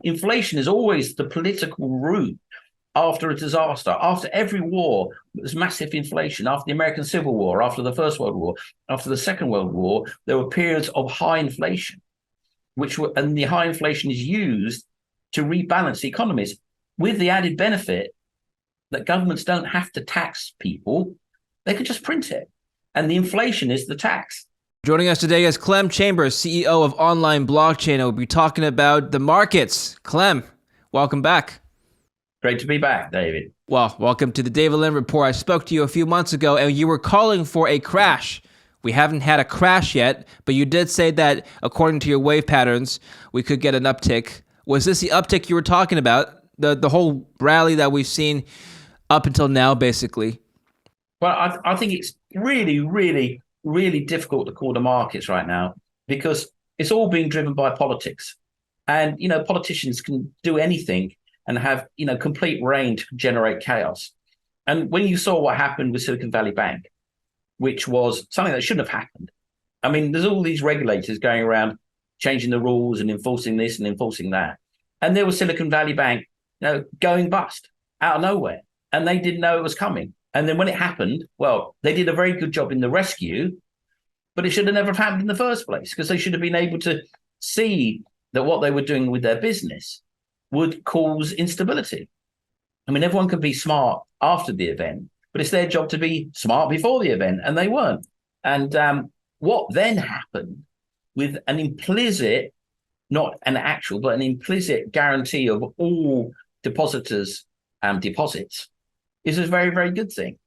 inflation is always the political route after a disaster. After every war, there's massive inflation. After the American Civil War, after the First World War, after the Second World War, there were periods of high inflation, and the high inflation is used to rebalance the economies with the added benefit that governments don't have to tax people. They can just print it. And the inflation is the tax. Joining us today is Clem Chambers, CEO of Online Blockchain. And we'll be talking about the markets. Clem, welcome back. Great to be back, David. Well, welcome to the David Lynn Report. I spoke to you a few months ago, and you were calling for a crash. We haven't had a crash yet, but you did say that according to your wave patterns, we could get an uptick. Was this the uptick you were talking about? The whole rally that we've seen up until now, basically? Well, I think it's really, really, really difficult to call the markets right now because it's all being driven by politics. And, politicians can do anything and have, complete reign to generate chaos. And when you saw what happened with Silicon Valley Bank, which was something that shouldn't have happened. I mean, there's all these regulators going around changing the rules and enforcing this and enforcing that. And there was Silicon Valley Bank, going bust out of nowhere. And they didn't know it was coming. And then when it happened, well, they did a very good job in the rescue, but it should have never happened in the first place because they should have been able to see that what they were doing with their business would cause instability. I mean, everyone can be smart after the event, but it's their job to be smart before the event, and they weren't. And what then happened with an implicit, not an actual, but an implicit guarantee of all depositors' deposits is a very, very good thing.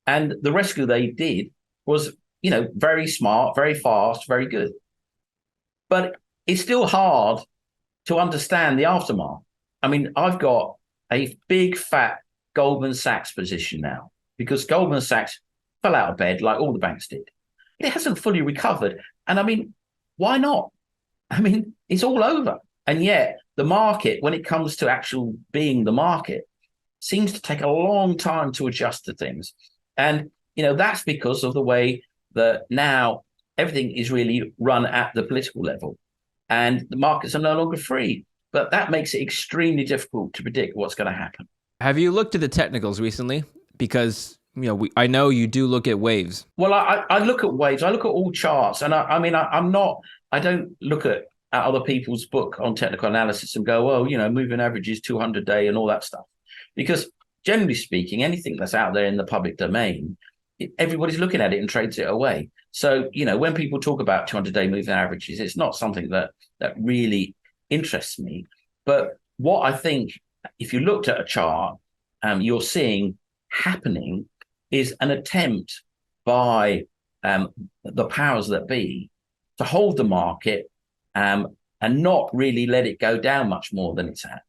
And the rescue they did was, very smart, very fast, very good. But it's still hard to understand the aftermath. I mean, I've got a big, fat Goldman Sachs position now because Goldman Sachs fell out of bed like all the banks did. It hasn't fully recovered. And I mean, why not? I mean, it's all over. And yet the market, when it comes to actual being the market, seems to take a long time to adjust to things. And, that's because of the way that now everything is really run at the political level and the markets are no longer free. But that makes it extremely difficult to predict what's going to happen. Have you looked at the technicals recently? Because, I know you do look at waves. Well, I look at waves. I look at all charts. And I don't look at other people's book on technical analysis and go, well, moving averages 200-day and all that stuff. Because generally speaking, anything that's out there in the public domain, everybody's looking at it and trades it away. So, when people talk about 200-day moving averages, it's not something that really interests me. But what I think, if you looked at a chart, you're seeing happening is an attempt by the powers that be to hold the market and not really let it go down much more than it's at.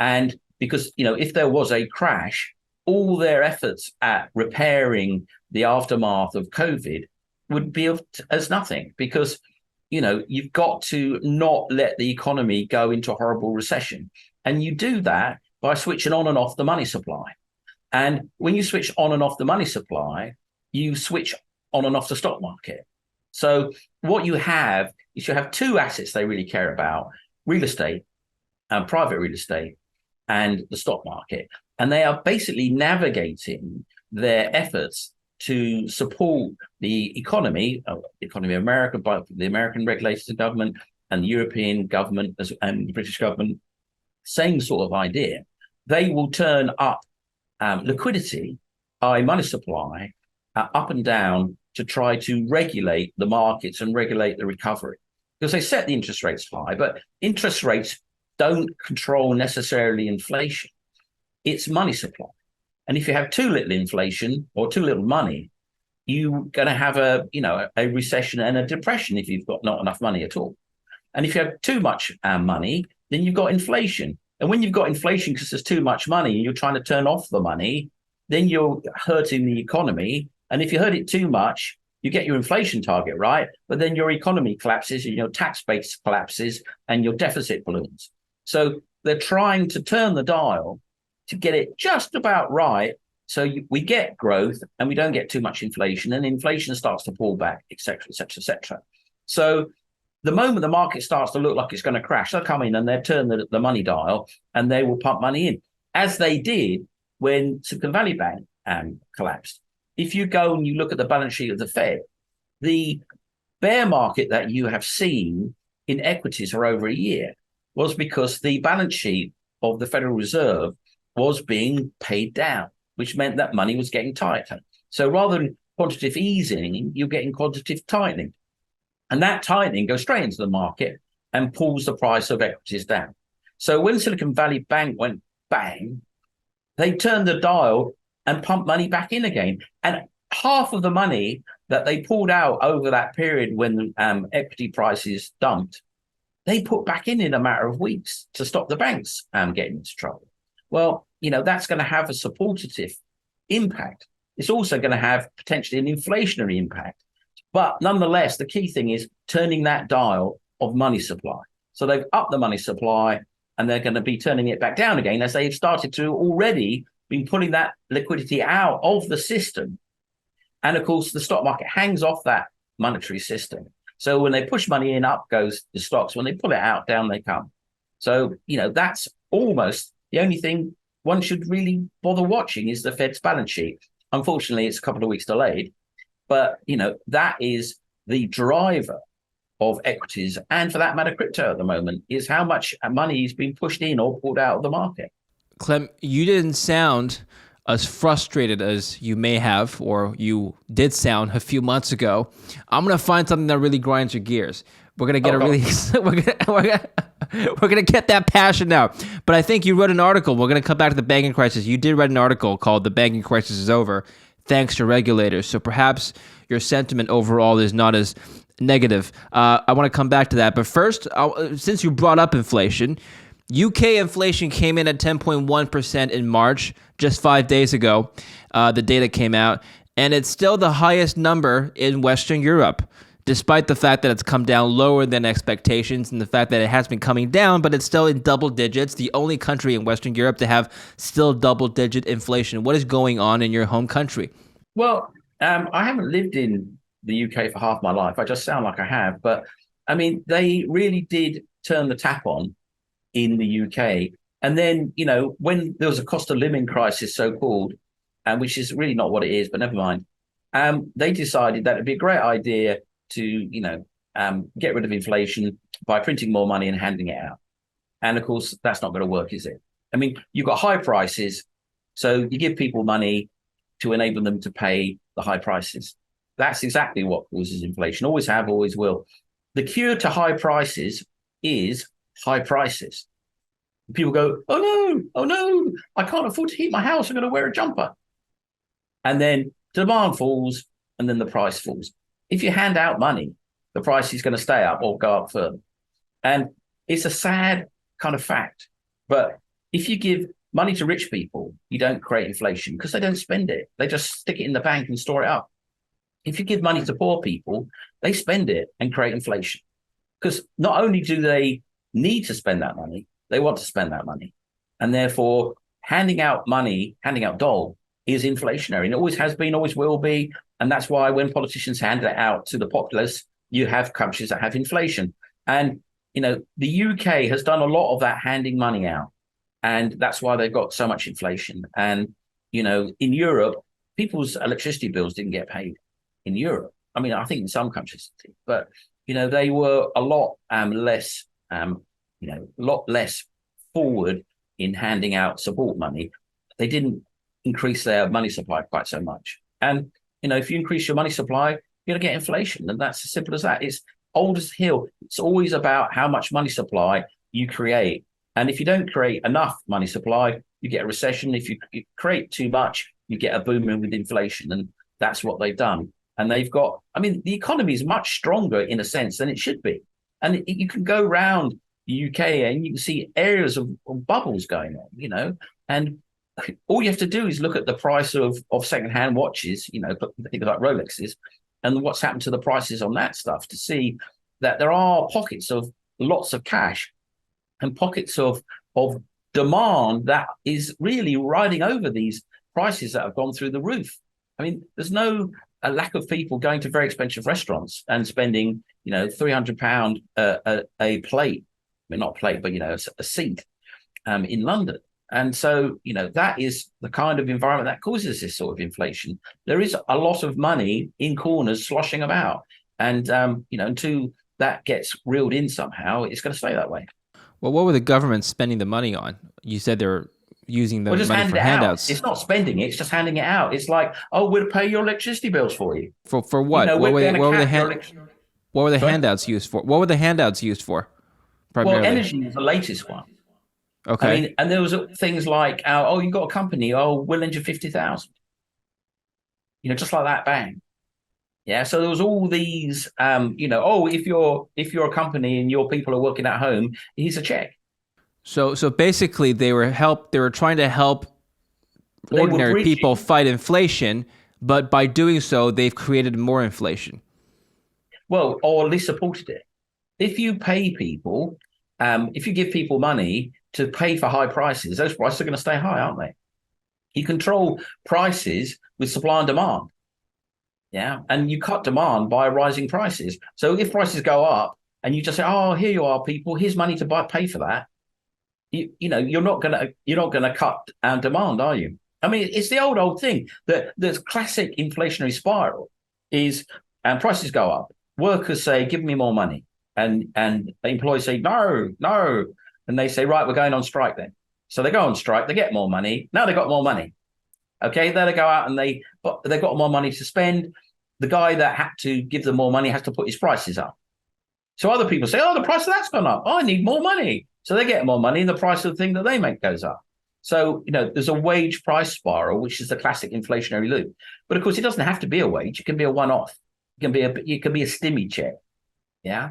And because, if there was a crash, all their efforts at repairing the aftermath of COVID would be as nothing because, you've got to not let the economy go into a horrible recession. And you do that by switching on and off the money supply. And when you switch on and off the money supply, you switch on and off the stock market. So what you have is you have two assets they really care about: real estate and private real estate and the stock market. And they are basically navigating their efforts to support the economy of America, by the American regulators and government and the European government and the British government, same sort of idea. They will turn up liquidity by money supply up and down to try to regulate the markets and regulate the recovery. Because they set the interest rates high, but interest rates don't control necessarily inflation. It's money supply. And if you have too little inflation or too little money, you're going to have a recession and a depression if you've got not enough money at all. And if you have too much money, then you've got inflation. And when you've got inflation because there's too much money and you're trying to turn off the money, then you're hurting the economy. And if you hurt it too much, you get your inflation target right, but then your economy collapses and your tax base collapses and your deficit balloons. So they're trying to turn the dial to get it just about right. So we get growth and we don't get too much inflation, and inflation starts to pull back, et cetera, et cetera, et cetera. So the moment the market starts to look like it's going to crash, they'll come in and they'll turn the money dial and they will pump money in, as they did when Silicon Valley Bank collapsed. If you go and you look at the balance sheet of the Fed, the bear market that you have seen in equities for over a year was because the balance sheet of the Federal Reserve was being paid down, which meant that money was getting tighter. So rather than quantitative easing, you're getting quantitative tightening. And that tightening goes straight into the market and pulls the price of equities down. So when Silicon Valley Bank went bang, they turned the dial and pumped money back in again. And half of the money that they pulled out over that period when equity prices dumped, they put back in a matter of weeks to stop the banks getting into trouble. Well, that's going to have a supportive impact. It's also going to have potentially an inflationary impact. But nonetheless, the key thing is turning that dial of money supply. So they've upped the money supply and they're going to be turning it back down again, as they've started to already been pulling that liquidity out of the system. And of course, the stock market hangs off that monetary system. So when they push money in, up goes the stocks. When they pull it out, down they come. So, that's almost the only thing one should really bother watching is the Fed's balance sheet. Unfortunately, it's a couple of weeks delayed. But, that is the driver of equities, and for that matter, crypto at the moment, is how much money is being pushed in or pulled out of the market. Clem, you didn't sound as frustrated as you may have, or you did sound a few months ago. I'm going to find something that really grinds your gears. We're going to get we're going to get that passion out. But I think you wrote an article. We're going to come back to the banking crisis. You did write an article called "The Banking Crisis is Over, Thanks to Regulators." So perhaps your sentiment overall is not as negative. I want to come back to that. But first, since you brought up inflation, UK inflation came in at 10.1% in March, just 5 days ago. The data came out, and it's still the highest number in Western Europe, despite the fact that it's come down lower than expectations and the fact that it has been coming down, but it's still in double digits, the only country in Western Europe to have still double-digit inflation. What is going on in your home country? Well, I haven't lived in the UK for half my life. I just sound like I have. But, they really did turn the tap on in the UK. And then, when there was a cost of living crisis, so-called, which is really not what it is, but never mind, they decided that it'd be a great idea to, get rid of inflation by printing more money and handing it out. And of course, that's not going to work, is it? You've got high prices, so you give people money to enable them to pay the high prices. That's exactly what causes inflation. Always have, always will. The cure to high prices is high prices. People go, oh no, I can't afford to heat my house. I'm going to wear a jumper. And then demand falls and then the price falls. If you hand out money, the price is going to stay up or go up further. And it's a sad kind of fact. But if you give money to rich people, you don't create inflation because they don't spend it. They just stick it in the bank and store it up. If you give money to poor people, they spend it and create inflation. Because not only do they need to spend that money, they want to spend that money. And therefore, handing out money, handing out dole is inflationary. And it always has been, always will be. And that's why when politicians hand it out to the populace, you have countries that have inflation. And, the UK has done a lot of that handing money out. And that's why they've got so much inflation. And, in Europe, people's electricity bills didn't get paid in Europe. I think in some countries, but, they were a lot less, lot less forward in handing out support money. They didn't increase their money supply quite so much. And, if you increase your money supply, you're going to get inflation. And that's as simple as that. It's old as hill. It's always about how much money supply you create. And if you don't create enough money supply, you get a recession. If you create too much, you get a boom with inflation. And that's what they've done. And they've got, the economy is much stronger in a sense than it should be. And you can go around the UK and you can see areas of bubbles going on, and all you have to do is look at the price of secondhand watches, things like Rolexes, and what's happened to the prices on that stuff to see that there are pockets of lots of cash and pockets of demand that is really riding over these prices that have gone through the roof. There's no a lack of people going to very expensive restaurants and spending, £300 a plate. I mean, not a plate, but a seat in London. And so, that is the kind of environment that causes this sort of inflation. There is a lot of money in corners sloshing about. And, until that gets reeled in somehow, it's going to stay that way. Well, what were the government spending the money on? You said they're using the Well, just money handing for it out. handouts. It's not spending it, it's just handing it out. It's like, oh, we'll pay your electricity bills for you. For what? We're going to cap your what were the Sorry? handouts used for? What were the handouts used for, Well, primarily? energy is the latest one. I Okay. mean, and there was things like, oh, you got a company, oh, we'll lend you 50,000. Just like that, bang. Yeah. So there was all these, oh, if you're a company and your people are working at home, here's a check. So basically, they were trying to help They were ordinary people bridging. fight inflation, but by doing so, they've created more inflation. Well, or at least supported it. If you pay people, if you give people money to pay for high prices, those prices are going to stay high, aren't they? You control prices with supply and demand. Yeah. And you cut demand by rising prices. So if prices go up and you just say, oh, here you are, people, here's money to pay for that. You're not gonna cut demand, are you? I mean, it's the old thing that the classic inflationary spiral is, and prices go up. Workers say, give me more money. And the employees say, no, no. And they say, right, we're going on strike then. So they go on strike, they get more money. Now they've got more money. Okay, then they go out and they've got more money to spend. The guy that had to give them more money has to put his prices up. So other people say, oh, the price of that's gone up. Oh, I need more money. So they get more money and the price of the thing that they make goes up. So, there's a wage price spiral, which is the classic inflationary loop. But of course, it doesn't have to be a wage. It can be a one-off. It can be a stimmy check. Yeah.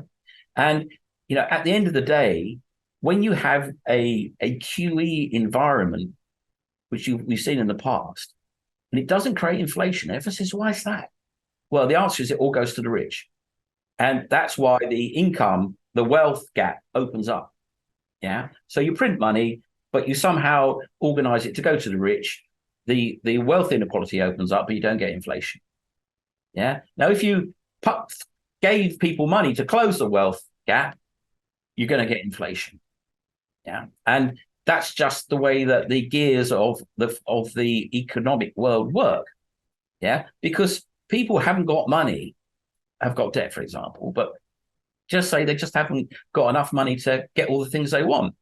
And, at the end of the day, when you have a QE environment, which we've seen in the past, and it doesn't create inflation, everyone says, why is that? Well, the answer is it all goes to the rich. And that's why the wealth gap opens up. Yeah. So you print money, but you somehow organize it to go to the rich. The wealth inequality opens up, but you don't get inflation. Yeah. Now, if you gave people money to close the wealth gap, you're going to get inflation. Yeah. And that's just the way that the gears of the economic world work. Yeah. Because people haven't got money, have got debt, for example, but just say they just haven't got enough money to get all the things they want.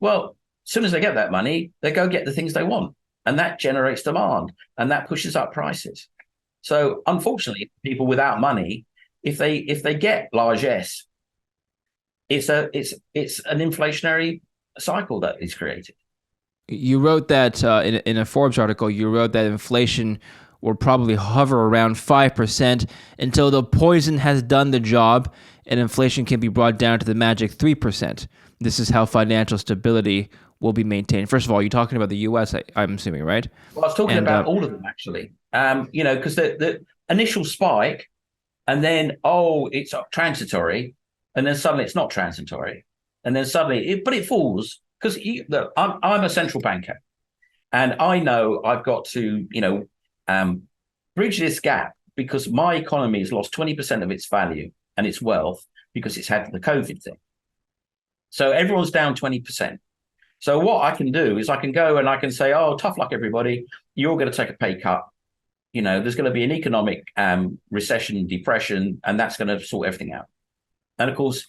Well, as soon as they get that money, they go get the things they want. And that generates demand and that pushes up prices. So unfortunately, people without money, if they get largesse, it's an inflationary cycle that is created. You wrote that in a Forbes article, you wrote that inflation will probably hover around 5% until the poison has done the job and inflation can be brought down to the magic 3%. This is how financial stability will be maintained. First of all, you're talking about the US, I'm assuming, right? Well, I was talking about all of them, actually. Because the initial spike and then, oh, it's transitory. And then suddenly it's not transitory. And then suddenly, it falls. Because look, I'm a central banker. And I know I've got to, bridge this gap because my economy has lost 20% of its value and its wealth because it's had the COVID thing. So everyone's down 20%. So what I can do is I can go and I can say, oh, tough luck, everybody. You're going to take a pay cut. There's going to be an economic recession, depression, and that's going to sort everything out. And of course,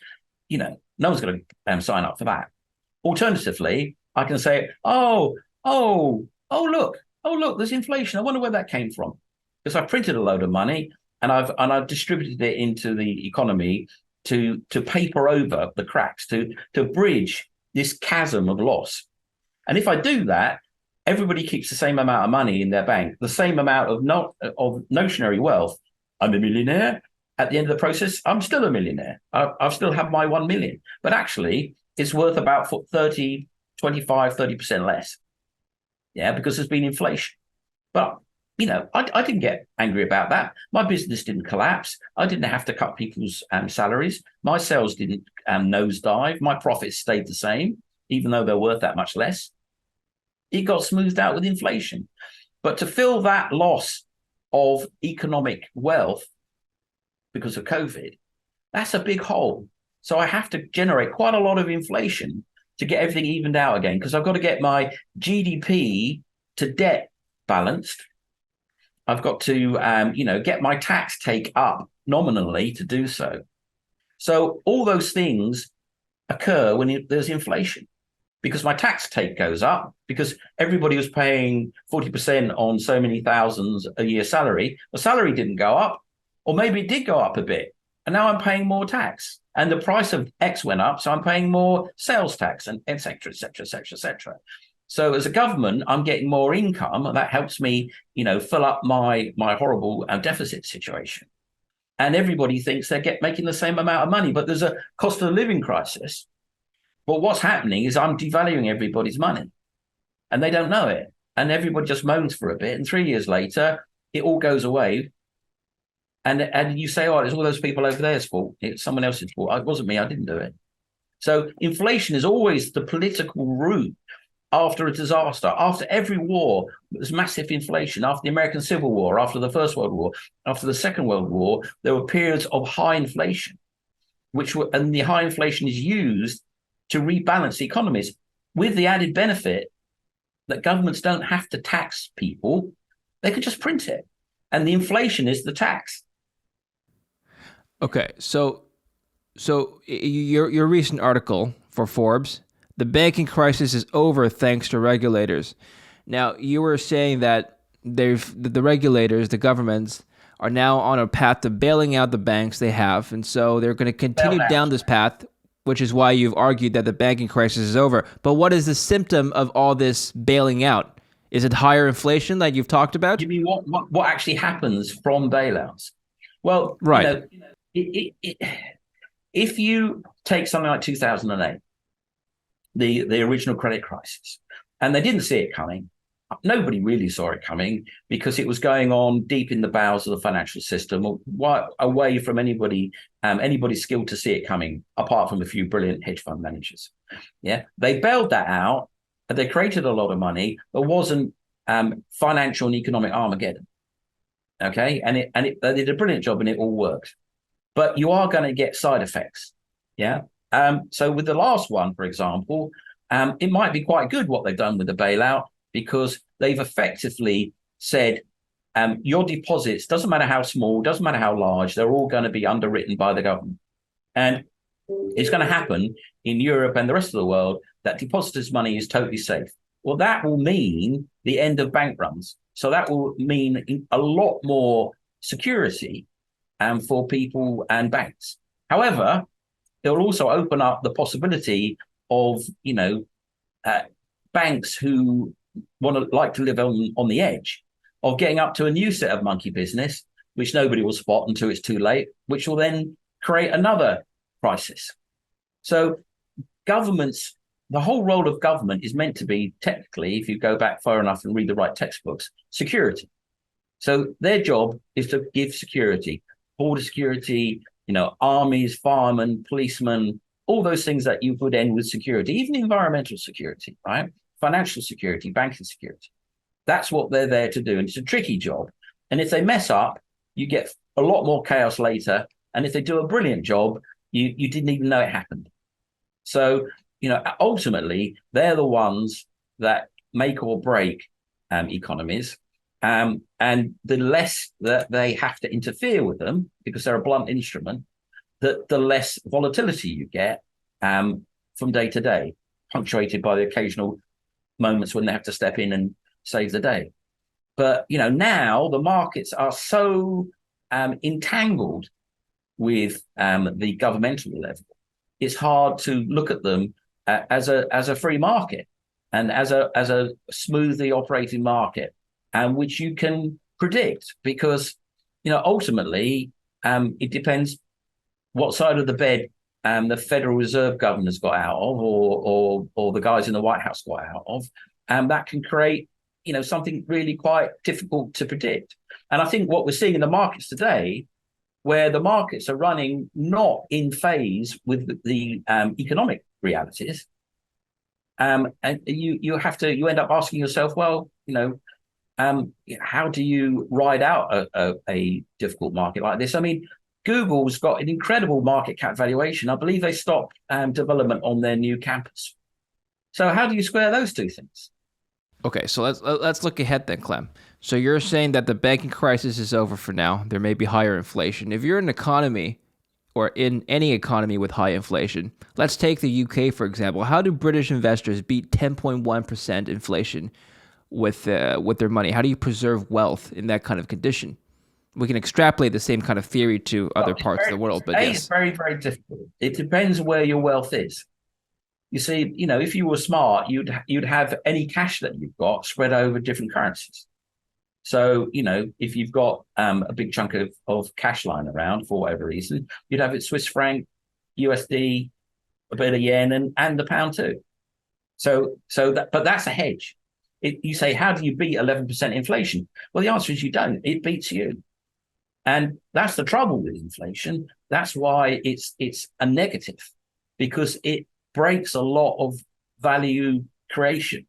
no one's going to sign up for that. Alternatively, I can say, oh, look, there's inflation. I wonder where that came from. Because I printed a load of money and I've distributed it into the economy to paper over the cracks, to bridge this chasm of loss. And if I do that, everybody keeps the same amount of money in their bank, the same amount of notionary wealth. I'm a millionaire. At the end of the process, I'm still a millionaire. I still have my 1 million, but actually it's worth about 30% less. Yeah, because there's been inflation. But, I didn't get angry about that. My business didn't collapse. I didn't have to cut people's salaries. My sales didn't nosedive. My profits stayed the same, even though they're worth that much less. It got smoothed out with inflation. But to fill that loss of economic wealth because of COVID, That's a big hole. So I have to generate quite a lot of inflation to get everything evened out again, because I've got to get my GDP to debt balanced. I've got to, get my tax take up nominally to do so. So all those things occur when there's inflation, because my tax take goes up because everybody was paying 40% on so many thousands a year salary. The salary didn't go up, or maybe it did go up a bit. And now I'm paying more tax. And the price of X went up, so I'm paying more sales tax, and et cetera, et cetera, et cetera, et cetera. So as a government, I'm getting more income, and that helps me, fill up my horrible deficit situation. And everybody thinks they're making the same amount of money, but there's a cost of living crisis. But what's happening is I'm devaluing everybody's money, and they don't know it. And everybody just moans for a bit, and 3 years later, it all goes away. And you say, oh, it's all those people over there's fault. It's someone else's fault. It wasn't me. I didn't do it. So inflation is always the political route after a disaster. After every war, there's massive inflation. After the American Civil War, after the First World War, after the Second World War, there were periods of high inflation, and the high inflation is used to rebalance the economies, with the added benefit that governments don't have to tax people. They could just print it. And the inflation is the tax. Okay, so your recent article for Forbes, the banking crisis is over thanks to regulators. Now, you were saying that the regulators, the governments, are now on a path to bailing out the banks they have, and so they're going to continue down this path, which is why you've argued that the banking crisis is over. But what is the symptom of all this bailing out? Is it higher inflation that you've talked about? You mean what actually happens from bailouts? Well, right. If you take something like 2008, the original credit crisis, and they didn't see it coming. Nobody really saw it coming because it was going on deep in the bowels of the financial system, away from anybody skilled to see it coming, apart from a few brilliant hedge fund managers. Yeah, they bailed that out. They created a lot of money. There wasn't financial and economic Armageddon. Okay, and they did a brilliant job, and it all worked. But you are going to get side effects. Yeah. So with the last one, for example, it might be quite good what they've done with the bailout, because they've effectively said your deposits, doesn't matter how small, doesn't matter how large, they're all going to be underwritten by the government. And it's going to happen in Europe and the rest of the world that depositors' money is totally safe. Well, that will mean the end of bank runs. So that will mean a lot more security for people and banks. However, it will also open up the possibility of, banks who like to live on the edge of getting up to a new set of monkey business, which nobody will spot until it's too late, which will then create another crisis. So governments, the whole role of government is meant to be, technically, if you go back far enough and read the right textbooks, security. So their job is to give security, border security, armies, firemen, policemen, all those things that you would end with security, even environmental security, right? Financial security, banking security. That's what they're there to do. And it's a tricky job. And if they mess up, you get a lot more chaos later. And if they do a brilliant job, you didn't even know it happened. So, ultimately, they're the ones that make or break economies. And the less that they have to interfere with them, because they're a blunt instrument, the less volatility you get from day to day, punctuated by the occasional moments when they have to step in and save the day. But, now the markets are so entangled with the governmental level, it's hard to look at them as a free market and as a smoothly operating market, which you can predict, because ultimately it depends what side of the bed the Federal Reserve governors got out of, or the guys in the White House got out of, that can create something really quite difficult to predict. And I think what we're seeing in the markets today, where the markets are running not in phase with the economic realities, and you end up asking yourself, well, how do you ride out a difficult market like this? I mean, Google's got an incredible market cap valuation. I believe they stopped development on their new campus. So how do you square those two things? Okay, so let's look ahead then, Clem. So you're saying that the banking crisis is over for now. There may be higher inflation. If you're in an economy or in any economy with high inflation, let's take the UK for example. How do British investors beat 10.1% inflation with their money? How do you preserve wealth in that kind of condition? We can extrapolate the same kind of theory to other parts of the world, but It's yes. very, very difficult. It depends where your wealth is. You see, if you were smart, you'd have any cash that you've got spread over different currencies. So, if you've got a big chunk of cash lying around for whatever reason, you'd have it Swiss franc, USD, a bit of yen, and the pound too. But that's a hedge. You say, how do you beat 11% inflation? Well, the answer is you don't. It beats you. And that's the trouble with inflation. That's why it's a negative, because it breaks a lot of value creation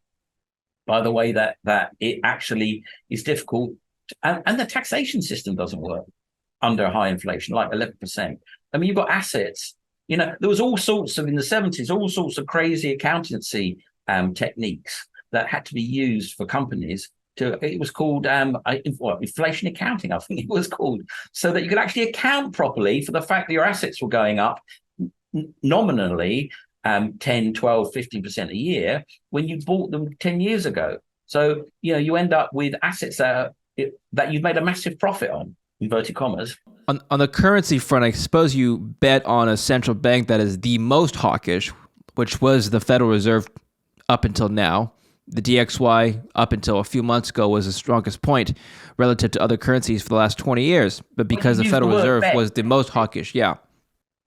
by the way that it actually is difficult. And the taxation system doesn't work under high inflation, like 11%. I mean, you've got assets. There was all sorts of, in the 70s, all sorts of crazy accountancy techniques that had to be used for companies it was called inflation accounting, I think it was called, so that you could actually account properly for the fact that your assets were going up nominally 10, 12, 15% a year when you bought them 10 years ago. So, you end up with assets that you've made a massive profit on, inverted commas. On the currency front, I suppose you bet on a central bank that is the most hawkish, which was the Federal Reserve up until now. The DXY up until a few months ago was the strongest point relative to other currencies for the last 20 years. But because the Federal Reserve was the most hawkish, yeah.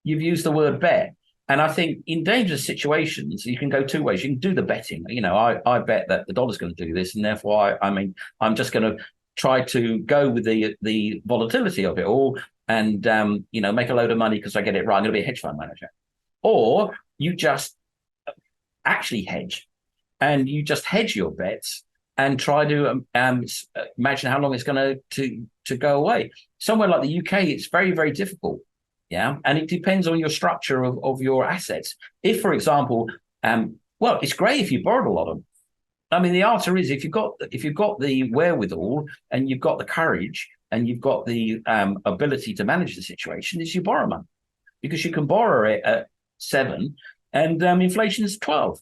You've used the word bet. And I think in dangerous situations, you can go two ways. You can do the betting. I bet that the dollar's going to do this. And therefore, I'm just going to try to go with the volatility of it all and, make a load of money because I get it right. I'm going to be a hedge fund manager. Or you just actually hedge. And you just hedge your bets and try to imagine how long it's going to go away. Somewhere like the UK, it's very, very difficult. Yeah. And it depends on your structure of your assets. If, for example, it's great if you borrowed a lot of them. I mean, the answer is if you've got the wherewithal and you've got the courage and you've got the ability to manage the situation, is you borrow money, because you can borrow it at 7 and inflation is 12.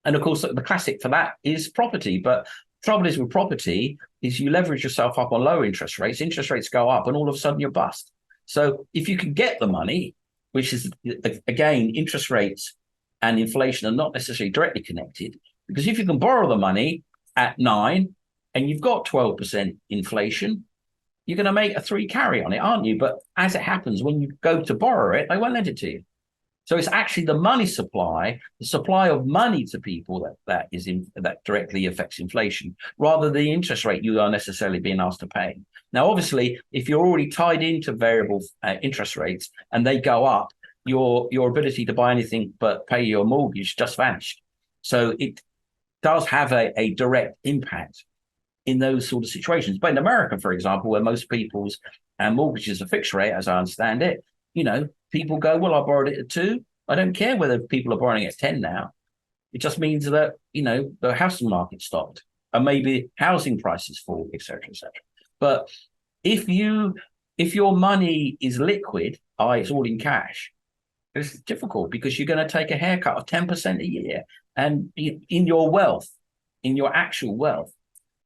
And of course, the classic for that is property. But trouble is with property is you leverage yourself up on low interest rates go up, and all of a sudden you're bust. So if you can get the money, which is, again, interest rates and inflation are not necessarily directly connected, because if you can borrow the money at 9 and you've got 12% inflation, you're going to make a 3 carry on it, aren't you? But as it happens, when you go to borrow it, they won't lend it to you. So it's actually the money supply, the supply of money to people that directly affects inflation, rather than the interest rate you are necessarily being asked to pay. Now, obviously, if you're already tied into variable interest rates and they go up, your ability to buy anything but pay your mortgage just vanished. So it does have a direct impact in those sort of situations. But in America, for example, where most people's mortgages are fixed rate, as I understand it, people go, well, I borrowed it at 2. I don't care whether people are borrowing at 10 now. It just means that, the housing market stopped and maybe housing prices fall, et cetera, et cetera. But if your money is liquid, it's all in cash, it's difficult because you're going to take a haircut of 10% a year and in your wealth, in your actual wealth.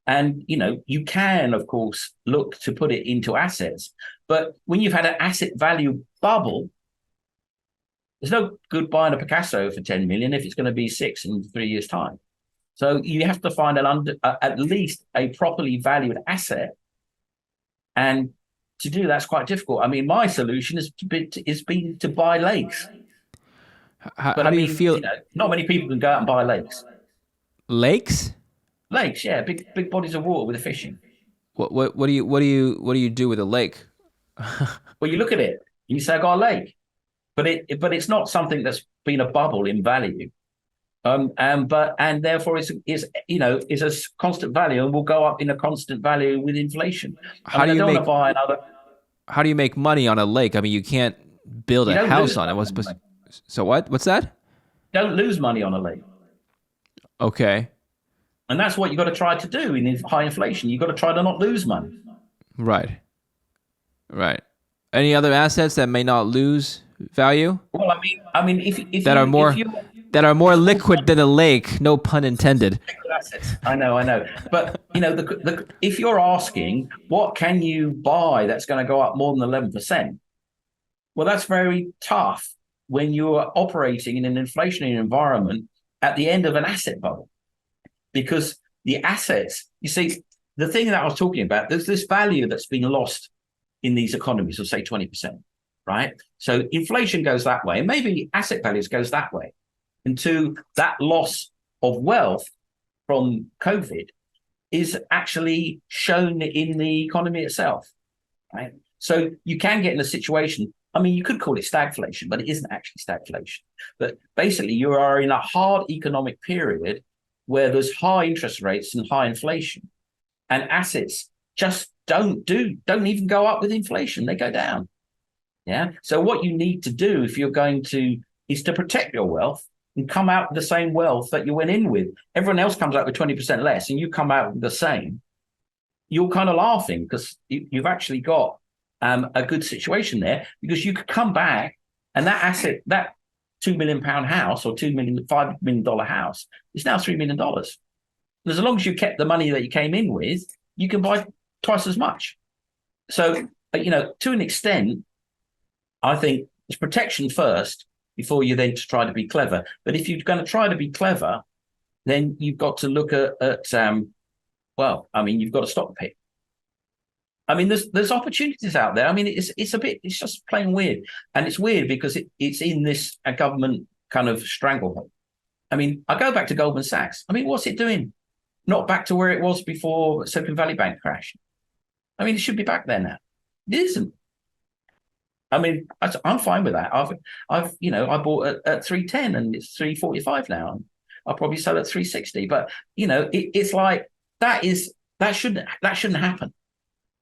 And, you can, of course, look to put it into assets. But when you've had an asset value bubble, there's no good buying a Picasso for 10 million if it's going to be 6 in 3 years' time. So you have to find at least a properly valued asset. And to do that's quite difficult. I mean, my solution is to buy lakes. How do you feel? Not many people can go out and buy lakes. Lakes? Lakes, yeah, big bodies of water with the fishing. What do you do with a lake? Well, you look at it, you say I got a lake, but it's not something that's been a bubble in value, and therefore is a constant value and will go up in a constant value with inflation. How how do you make money on a lake? I mean, you can't build You a don't house lose on it. money on a lake. So what? What's that? Don't lose money on a lake. Okay. And that's what you've got to try to do in high inflation. You've got to try to not lose money. Right. Right. Any other assets that may not lose value Well, I mean, that are if more you liquid than a lake? No pun intended. liquid assets, I know, but if you're asking what can you buy that's going to go up more than 11%, well, that's very tough when you're operating in an inflationary environment at the end of an asset bubble, because the assets, you see, the thing that I was talking about, there's this value that's been lost in these economies of say 20%, right? So inflation goes that way, and maybe asset values goes that way. And to that loss of wealth from COVID is actually shown in the economy itself, right? So you can get in a situation, I mean, you could call it stagflation, but it isn't actually stagflation. But basically, you are in a hard economic period where there's high interest rates and high inflation, and assets just don't even go up with inflation. They go down. Yeah. So what you need to do if you're going to is to protect your wealth and come out with the same wealth that you went in with. Everyone else comes out with 20% less and you come out with the same. You're kind of laughing because you've actually got a good situation there, because you could come back and that asset, that £2 million house or $5 million house is now $3 million. As long as you kept the money that you came in with, you can buy twice as much. So, to an extent, I think it's protection first before you then try to be clever. But if you're going to try to be clever, then you've got to look at you've got to stop the pick. I mean, there's opportunities out there. I mean, it's just plain weird. And it's weird because it's in this government kind of stranglehold. I mean, I go back to Goldman Sachs. I mean, what's it doing? Not back to where it was before Silicon Valley Bank crash. I mean, it should be back there now. It isn't. I mean, I'm fine with that. I bought at 310 and it's 345 now. I'll probably sell at 360. But it's like that shouldn't happen.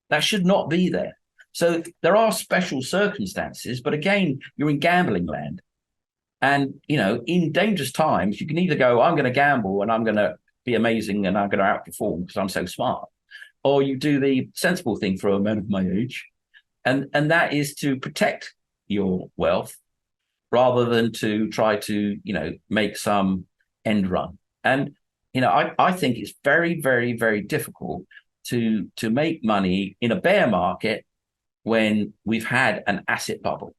That should not be there. So there are special circumstances, but again, you're in gambling land. And in dangerous times, you can either go, I'm going to gamble and I'm going to be amazing and I'm going to outperform because I'm so smart, or you do the sensible thing for a man of my age, and that is to protect your wealth rather than to try to make some end run. And I think it's very, very, very difficult to make money in a bear market when we've had an asset bubble.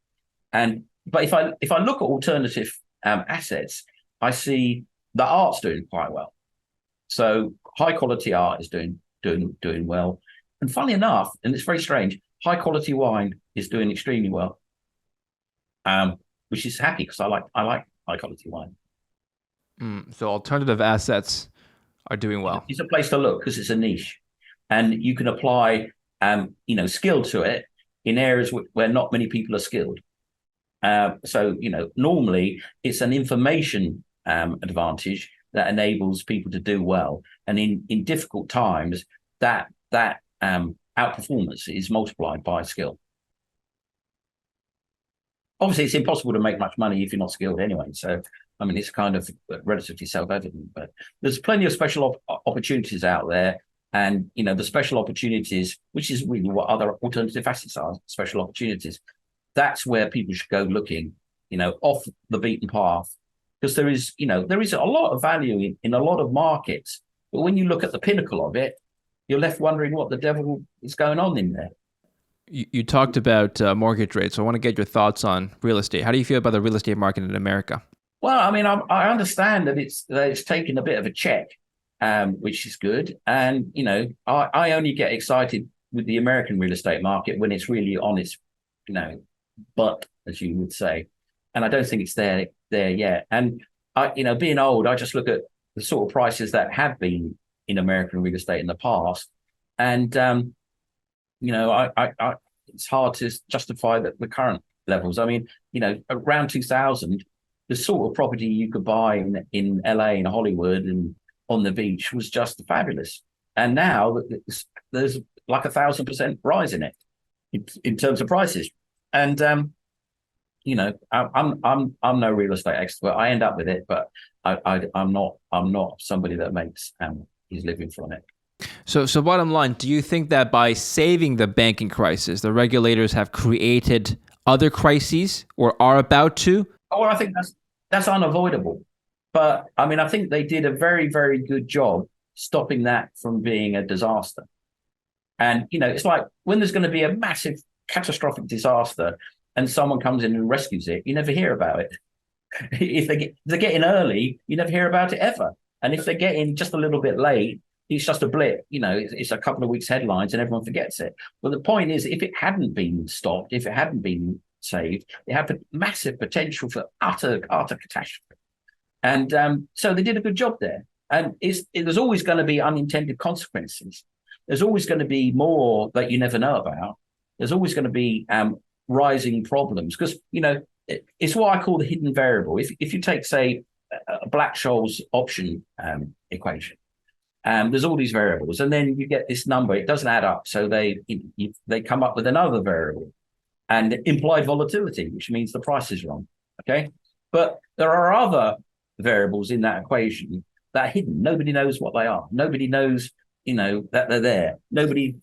But if I look at alternative assets, I see the art's doing quite well. So high quality art is doing well, and funnily enough, and it's very strange, high quality wine is doing extremely well, which is happy because I like high quality wine. So alternative assets are doing well. It's a place to look because it's a niche, and you can apply skill to it in areas where not many people are skilled. So normally it's an information advantage that enables people to do well, and in difficult times that outperformance is multiplied by skill. Obviously, it's impossible to make much money if you're not skilled anyway. So, I mean, it's kind of relatively self-evident. But there's plenty of special opportunities out there, and the special opportunities, which is really what other alternative assets are, special opportunities. That's where people should go looking, off the beaten path, because there is a lot of value in a lot of markets. But when you look at the pinnacle of it, you're left wondering what the devil is going on in there. You talked about mortgage rates. So I want to get your thoughts on real estate. How do you feel about the real estate market in America? Well, I mean, I understand that it's taken a bit of a check, which is good. And, I only get excited with the American real estate market when it's really on its, butt, as you would say. And I don't think it's there yet. And being old, I just look at the sort of prices that have been in American real estate in the past, and it's hard to justify the current levels. I mean, around 2000, the sort of property you could buy in LA and Hollywood and on the beach was just fabulous. And now there's like 1,000% rise in it. in terms of prices. And I'm no real estate expert. I end up with it, but I'm not somebody that makes his living from it. So bottom line, do you think that by saving the banking crisis, the regulators have created other crises or are about to? Oh, well, I think that's unavoidable. But I mean, I think they did a very, very good job stopping that from being a disaster. And it's like when there's going to be a massive catastrophic disaster and someone comes in and rescues it, you never hear about it. If they're getting early, you never hear about it ever. And if they get in just a little bit late, it's just a blip. It's a couple of weeks headlines and everyone forgets it. But the point is, if it hadn't been stopped, if it hadn't been saved, it had massive potential for utter catastrophe. And so they did a good job there. And there's always going to be unintended consequences. There's always going to be more that you never know about. There's always going to be rising problems because, it's what I call the hidden variable. If you take, say, a Black-Scholes option equation, there's all these variables, and then you get this number. It doesn't add up, so they come up with another variable, and implied volatility, which means the price is wrong. Okay, but there are other variables in that equation that are hidden. Nobody knows what they are. Nobody knows, that they're there. Nobody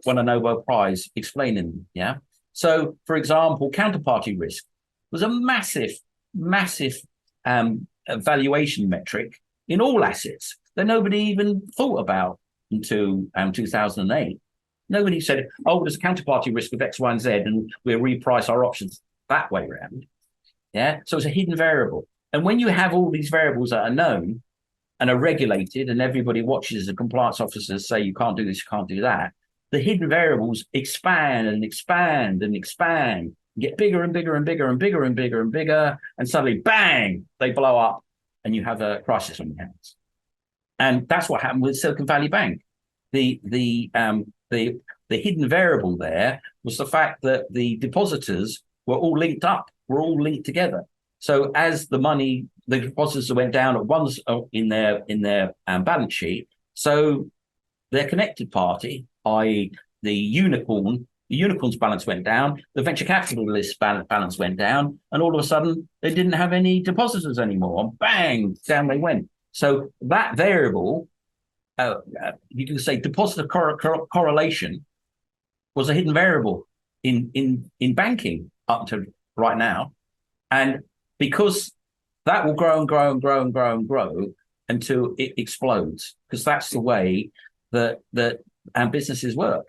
won a Nobel Prize explaining them. Yeah. So, for example, counterparty risk was a massive valuation metric in all assets that nobody even thought about until 2008. Nobody said, oh, there's a counterparty risk of X, Y, and Z, and we'll reprice our options that way around. Yeah. So it's a hidden variable. And when you have all these variables that are known and are regulated and everybody watches the compliance officers say you can't do this, you can't do that, the hidden variables expand and expand and expand, get bigger and bigger and bigger and bigger and bigger and bigger, and suddenly, bang, they blow up and you have a crisis on your hands. And that's what happened with Silicon Valley Bank. The hidden variable there was the fact that the depositors were all linked up, were all linked together. So as the depositors went down at once in their balance sheet, so their connected party, i.e. the unicorn's balance went down, the venture capitalist balance went down, and all of a sudden they didn't have any depositors anymore. And bang, down they went. So that variable, you can say depositor correlation, was a hidden variable in banking up to right now. And because that will grow and grow and grow and grow and grow until it explodes, because that's the way that our businesses work.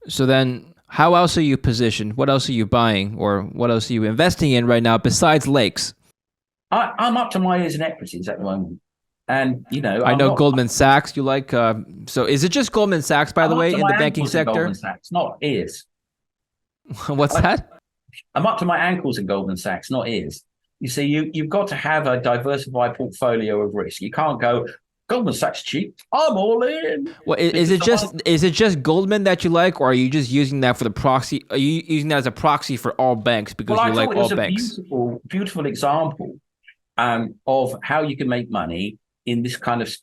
So then how else are you positioned? What else are you buying, or what else are you investing in right now besides lakes? I'm up to my ears in equities at the moment. And, I know Goldman Sachs, you like, so is it just Goldman Sachs, by the way, in the banking sector? Goldman Sachs, not ears. What's that? I'm up to my ankles in Goldman Sachs, not ears. You see, you've got to have a diversified portfolio of risk. You can't go, Goldman Sachs cheap, I'm all in. Well, is it just Goldman that you like, or are you just using that for the proxy? Are you using that as a proxy for all banks because you like all banks? Beautiful example of how you can make money in this kind of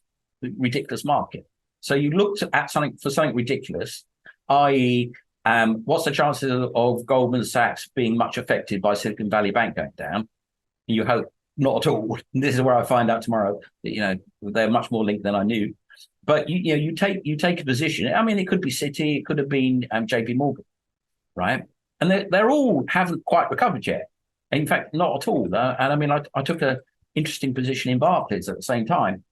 ridiculous market. So you looked at something ridiculous, i.e., what's the chances of Goldman Sachs being much affected by Silicon Valley Bank going down? You hope not at all. This is where I find out tomorrow that, they're much more linked than I knew. But you take a position. I mean, it could be Citi, it could have been JP Morgan, right? And they're all haven't quite recovered yet. In fact, not at all. And I mean, I took an interesting position in Barclays at the same time,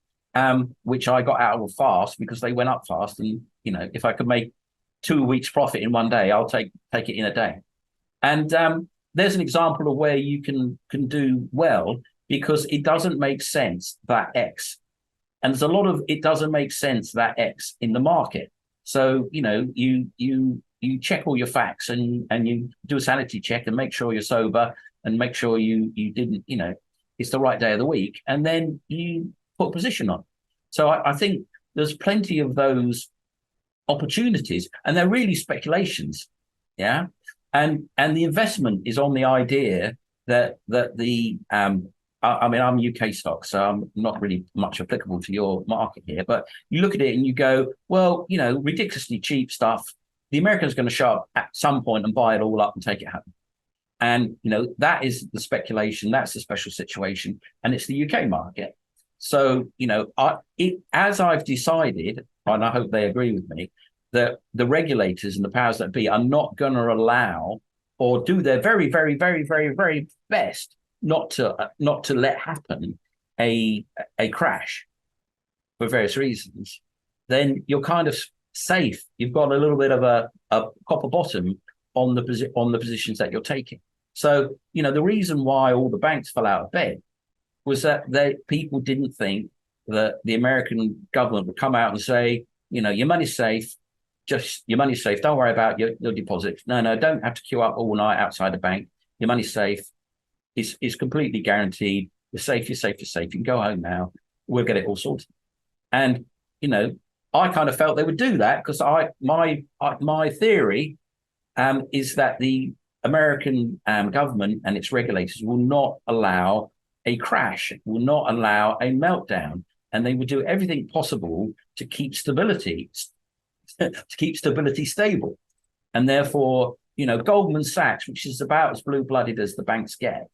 which I got out of fast because they went up fast. And if I could make 2 weeks profit in one day, I'll take it in a day. And there's an example of where you can do well because it doesn't make sense that X. And there's a lot of it doesn't make sense that X in the market. So, you check all your facts and you do a sanity check and make sure you're sober and make sure you didn't, it's the right day of the week. And then you put a position on. So I think there's plenty of those opportunities and they're really speculations. Yeah. And the investment is on the idea that the I mean, I'm UK stocks, so I'm not really much applicable to your market here. But you look at it and you go, well, ridiculously cheap stuff the Americans are going to show up at some point and buy it all up and take it home. And, that is the speculation. That's the special situation. And it's the UK market. So, as I've decided, and I hope they agree with me, that the regulators and the powers that be are not going to allow or do their very, very, very, very, very best not to let happen a crash for various reasons, then you're kind of safe. You've got a little bit of a copper bottom on the positions that you're taking. So, the reason why all the banks fell out of bed was that people didn't think that the American government would come out and say, your money's safe, just your money's safe. Don't worry about your deposits. No, don't have to queue up all night outside the bank. Your money's safe. It's completely guaranteed. You're safe, you're safe, you're safe. You can go home now. We'll get it all sorted. And, I kind of felt they would do that because my theory is that the American government and its regulators will not allow a crash, will not allow a meltdown, and they would do everything possible to keep stability stable. And therefore, Goldman Sachs, which is about as blue-blooded as the banks get,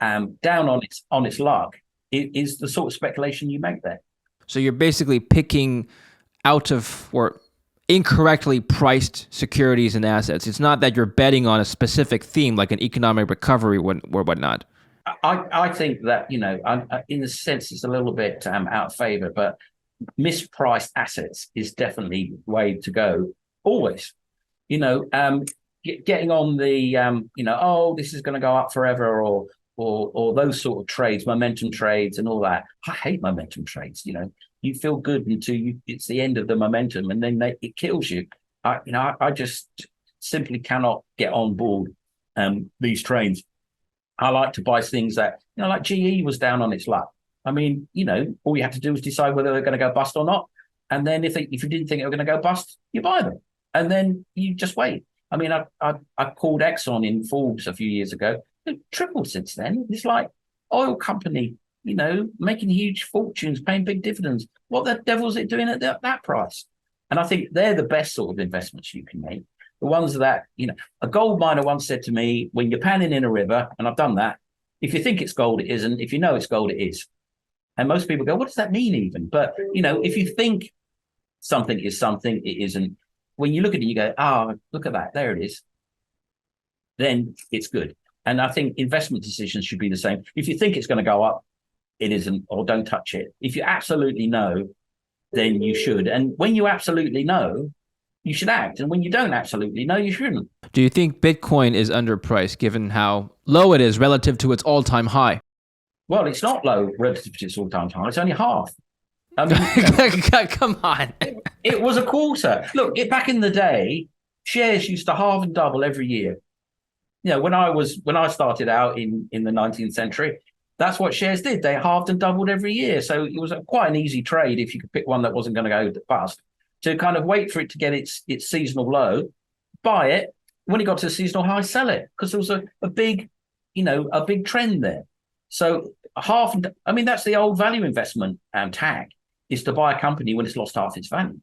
down on its luck, is the sort of speculation you make there. So you're basically picking out of or incorrectly priced securities and assets. It's not that you're betting on a specific theme like an economic recovery or whatnot. I think that, in a sense, it's a little bit out of favor, but mispriced assets is definitely the way to go. Always, getting on the, this is going to go up forever or those sort of trades, momentum trades and all that. I hate momentum trades. You feel good until it's the end of the momentum and then it kills you. I just simply cannot get on board these trains. I like to buy things that, like GE was down on its luck. I mean, all you have to do is decide whether they're going to go bust or not. And then if you didn't think they were going to go bust, you buy them. And then you just wait. I mean, I called Exxon in Forbes a few years ago. It tripled since then. It's like oil company, making huge fortunes, paying big dividends. What the devil is it doing at that price? And I think they're the best sort of investments you can make. The ones that, a gold miner once said to me, when you're panning in a river, and I've done that, if you think it's gold, it isn't. If you know it's gold, it is. And most people go, what does that mean even? But, if you think something is something, it isn't. When you look at it, you go, look at that. There it is. Then it's good. And I think investment decisions should be the same. If you think it's going to go up, it isn't, or don't touch it. If you absolutely know, then you should. And when you absolutely know, you should act. And when you don't absolutely know, you shouldn't. Do you think Bitcoin is underpriced given how low it is relative to its all-time high? Well, it's not low relative to its all-time high. It's only half. I mean, come on. It was a quarter. Look, back in the day, shares used to halve and double every year. When I started out in the 19th century, that's what shares did. They halved and doubled every year. So it was quite an easy trade if you could pick one that wasn't going to go bust, to kind of wait for it to get its seasonal low, buy it. When it got to the seasonal high, sell it, because there was a big trend there. So that's the old value investment tag, is to buy a company when it's lost half its value.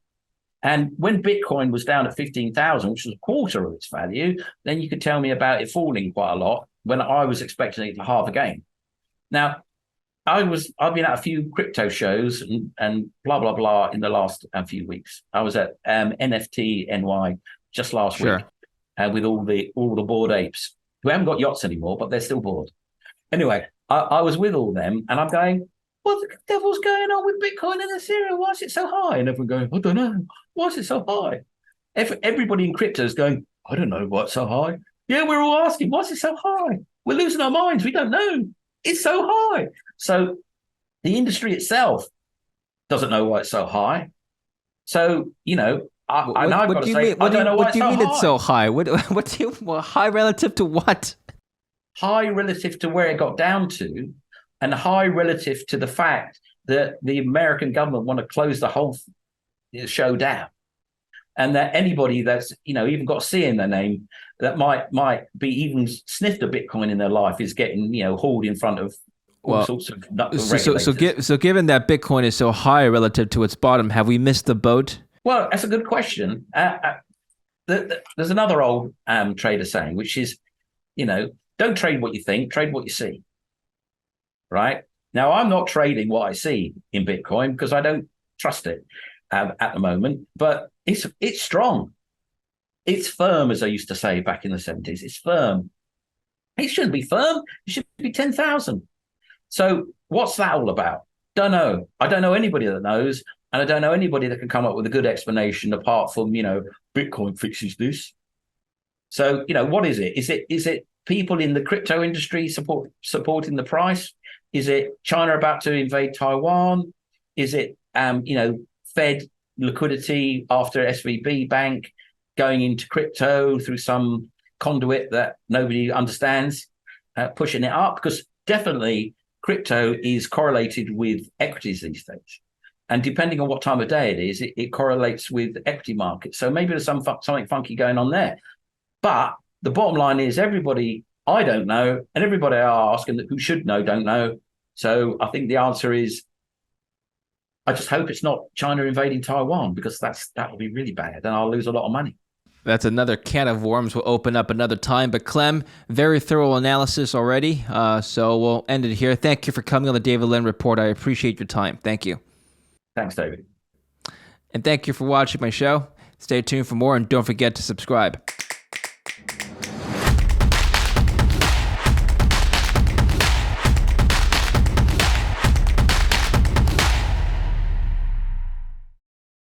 And when Bitcoin was down at 15,000, which was a quarter of its value, then you could tell me about it falling quite a lot when I was expecting it to halve again. Now, I've been at a few crypto shows and blah, blah, blah in the last few weeks. I was at NFT NY just last week with all the bored apes who haven't got yachts anymore, but they're still bored. Anyway, I was with all them and I'm going, what the devil's going on with Bitcoin and Ethereum? Why is it so high? And everyone going, I don't know. Why is it so high? Everybody in crypto is going, I don't know what's so high. Yeah, we're all asking, why is it so high? We're losing our minds. We don't know. It's so high. So the industry itself doesn't know why it's so high. So, What do you mean it's so high? High relative to what? High relative to where it got down to, and high relative to the fact that the American government want to close the whole show down. And that anybody that's, even got C in their name that might be even sniffed a Bitcoin in their life is getting, hauled in front of all sorts of regulators. So given that Bitcoin is so high relative to its bottom, have we missed the boat? Well, that's a good question. there's another old trader saying, which is, don't trade what you think, trade what you see. Right now, I'm not trading what I see in Bitcoin because I don't trust it at the moment. But it's strong. It's firm, as I used to say back in the 70s. It's firm. It shouldn't be firm. It should be 10,000. So what's that all about? Don't know. I don't know anybody that knows. And I don't know anybody that can come up with a good explanation apart from, Bitcoin fixes this. So, what is it? Is it people in the crypto industry supporting the price? Is it China about to invade Taiwan? Is it, Fed liquidity after SVB Bank going into crypto through some conduit that nobody understands, pushing it up? Because definitely crypto is correlated with equities these days. And depending on what time of day it is, it correlates with equity markets. So maybe there's something funky going on there. But the bottom line is everybody, I don't know, and everybody I ask and who should know, don't know. So I think the answer is, I just hope it's not China invading Taiwan, because that would be really bad and I'll lose a lot of money. That's another can of worms we'll open up another time. But Clem, very thorough analysis already. So we'll end it here. Thank you for coming on the David Lynn Report. I appreciate your time. Thank you. Thanks, David. And thank you for watching my show. Stay tuned for more and don't forget to subscribe.